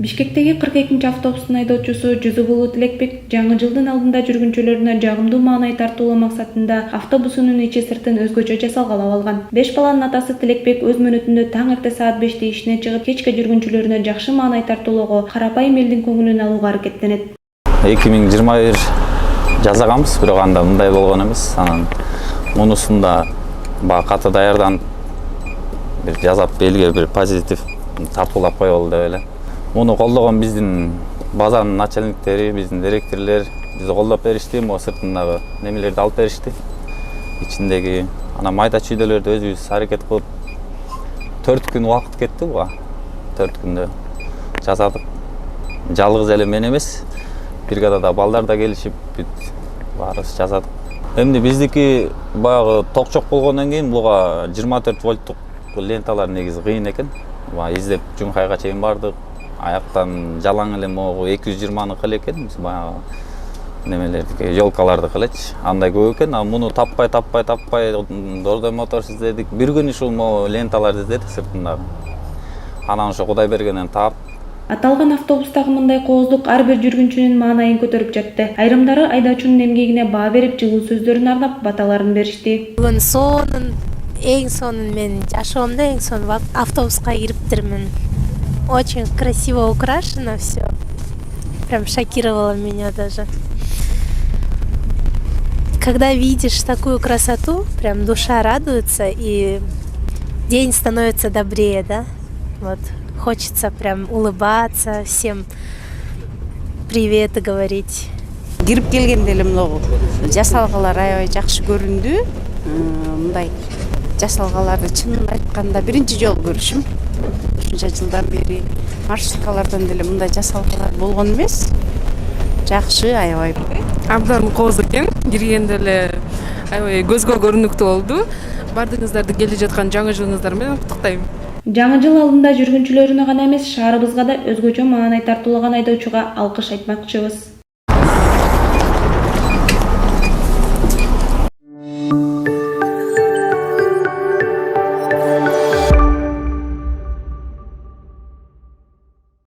Бишкектеги 42-нчи автобустун айдоочусу Жүзүгулу Тилекбек жаңы жылдын алдында жүргүнчүлөрүнө жагымдуу маанай тартуулоо максатында автобусунун ичи сыртын өзгөчө жасалгалап алган. 5 баланын атасы Тилекбек өз мөөнөтүндө таң эрте саат 5те ишине чыгып, кечке жүргүнчүлөрүнө жакшы маанай тартуулоого, карапайым элдин көңүлүн алууга аракеттенет. 2021 жасаганбыз, бирок анда мындай болгон эмес. Анан мунусунда каты даярданып бир жазап элге бир позитив тартуулап коелу деп эле. Муну колдогон биздин базанын начальниктери, биздин директорлор бизди колдоп беришти, могу сыртындагы немелерди алып беришти. Ичиндеги ана майда чүйдөлөрдү өзүбүз аракет кылып 4 күн убакыт кетти буга. 4 күндө жасадык. Жалгыз эле мен эмес, бригадада балдар да келишип бүт баарыбыз жасадык. Эмди биздики баягы токчок болгондон кийин буга 24 вольттук ленталар негизи кыйын экен. Издеп Жумкайга чейин бардык. Аяктан жалаң эле могу 220-ны кыл экен, биз баягы немелерди, жолкаларды кылычы. Андай көп экен, а муну таппай дордой мотор издедик. Бир күн ушул могу ленталарды издедик сыртындагы. Анан ошо Кудай бергенен таап. Аталган автобустагы мындай кооздук ар бир жүргүнчүнүн маанайын көтөрүп жатты. Айрымдары айдоочунун эмгегине баа берип, жылуу сөздөрүн арнап, баталарын беришти. Эң сонун мен жашоомдо эң сонун автобуска кириптирмин. Очень красиво украшено все. Прям шокировало меня даже. Когда видишь такую красоту, прям душа радуется и день становится добрее, да? Вот хочется прям улыбаться, всем привет говорить. Кирип келгенде эле мына жасалгалар аябай жакшы көрүндү. Мындай жасалгаларды чынын айтканда биринчи жолу көрүшүм. Ушунча жылдан бери маршруткалардан деле мындай жасалгалар болгон эмес. Жакшы, аябай. Абдан кооз экен. Киргенде эле аябай көзгө көрүнүктүү болду. Бардыгыңыздарды келе жаткан жаңы жылыңыздар менен куттуктайм. Жаңы жыл алдында жүргүнчүлөрүнө гана эмес, шаарыбызга да өзгөчө маанай тартуулаган айдоочуга алкыш айтмакчыбыз.